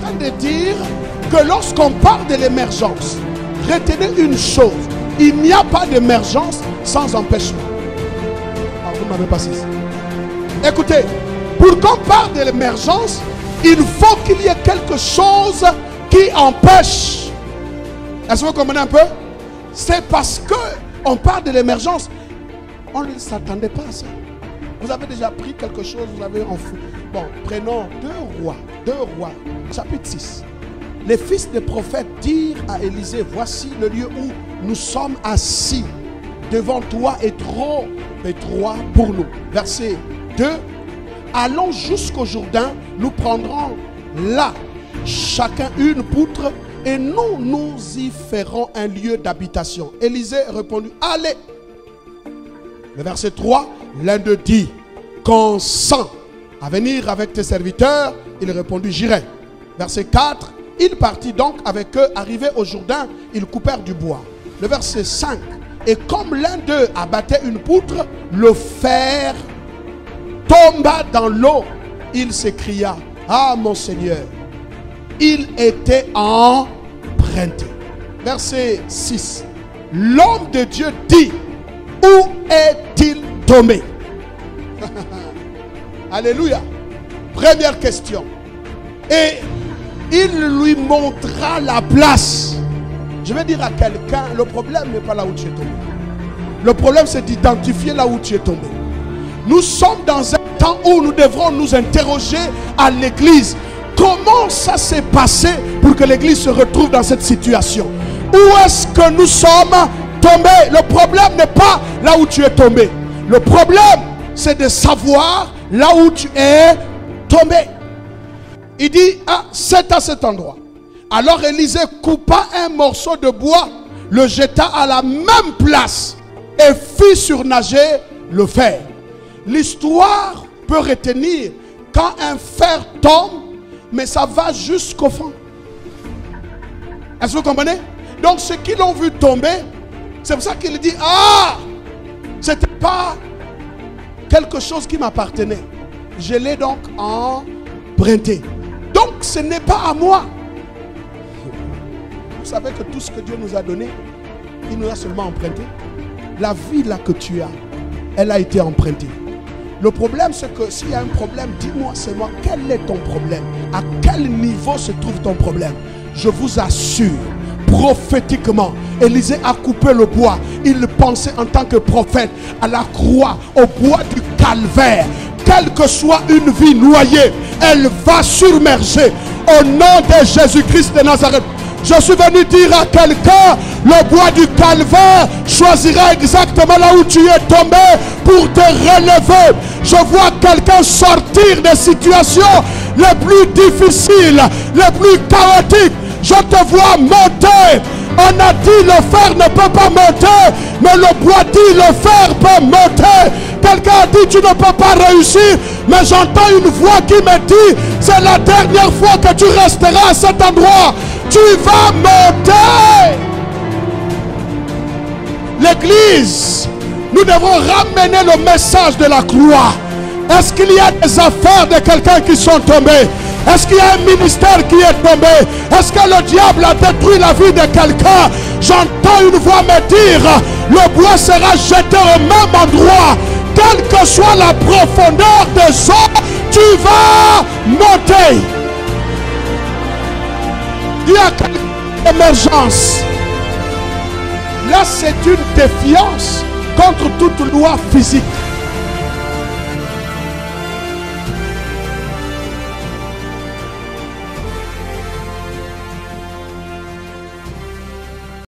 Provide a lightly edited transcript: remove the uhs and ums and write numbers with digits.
train de dire que lorsqu'on parle de l'émergence, retenez une chose, il n'y a pas d'émergence sans empêchement. Ah, vous ne m'avez pas saisi. Écoutez, pour qu'on parle de l'émergence, il faut qu'il y ait quelque chose qui empêche. Est-ce que vous comprenez un peu? C'est parce qu'on parle de l'émergence, on ne s'attendait pas à ça. Vous avez déjà pris quelque chose, vous avez enfoui. Bon, prenons 2 rois, chapitre 6. Les fils des prophètes dirent à Élisée, voici le lieu où nous sommes assis. Devant toi est trop étroit pour nous. Verset 2. Allons jusqu'au Jourdain, nous prendrons là chacun une poutre et nous y ferons un lieu d'habitation. Élisée répondit, allez. Le verset 3, l'un d'eux dit, consens à venir avec tes serviteurs. Il répondit, j'irai. Verset 4, il partit donc avec eux. Arrivé au Jourdain, ils coupèrent du bois. Le verset 5, et comme l'un d'eux abattait une poutre, le fer tomba dans l'eau. Il s'écria, ah mon Seigneur, il était emprunté. Verset 6, l'homme de Dieu dit, où est-il tombé? Alléluia. Première question. Et il lui montra la place. Je vais dire à quelqu'un, le problème n'est pas là où tu es tombé. Le problème, c'est d'identifier là où tu es tombé. Nous sommes dans un temps où nous devrons nous interroger à l'église. Comment ça s'est passé pour que l'église se retrouve dans cette situation? Où est-ce que nous sommes tombés? Le problème n'est pas là où tu es tombé. Le problème, c'est de savoir là où tu es tombé. Il dit, ah, c'est à cet endroit. Alors Élisée coupa un morceau de bois, le jeta à la même place et fit surnager le fer. L'histoire peut retenir quand un fer tombe, mais ça va jusqu'au fond. Est-ce que vous comprenez? Donc ceux qui l'ont vu tomber, c'est pour ça qu'il dit, ah, c'était pas quelque chose qui m'appartenait. Je l'ai donc emprunté. Donc ce n'est pas à moi. Vous savez que tout ce que Dieu nous a donné, il nous a seulement emprunté. La vie là que tu as, elle a été empruntée. Le problème, c'est que s'il y a un problème, dis-moi seulement quel est ton problème. À quel niveau se trouve ton problème? Je vous assure, prophétiquement, Élisée a coupé le bois. Il pensait en tant que prophète à la croix, au bois du calvaire. Quelle que soit une vie noyée, elle va surmerger au nom de Jésus-Christ de Nazareth. Je suis venu dire à quelqu'un, le bois du calvaire choisira exactement là où tu es tombé pour te relever. Je vois quelqu'un sortir des situations les plus difficiles, les plus chaotiques. Je te vois monter. On a dit le fer ne peut pas monter, mais le bois dit le fer peut monter. Quelqu'un a dit tu ne peux pas réussir, mais j'entends une voix qui me dit c'est la dernière fois que tu resteras à cet endroit. Tu vas monter. L'église, nous devons ramener le message de la croix. Est-ce qu'il y a des affaires de quelqu'un qui sont tombées? Est-ce qu'il y a un ministère qui est tombé? Est-ce que le diable a détruit la vie de quelqu'un? J'entends une voix me dire, le bois sera jeté au même endroit. Quelle que soit la profondeur des eaux, tu vas monter. Il y a une émergence. Là, c'est une défiance contre toute loi physique.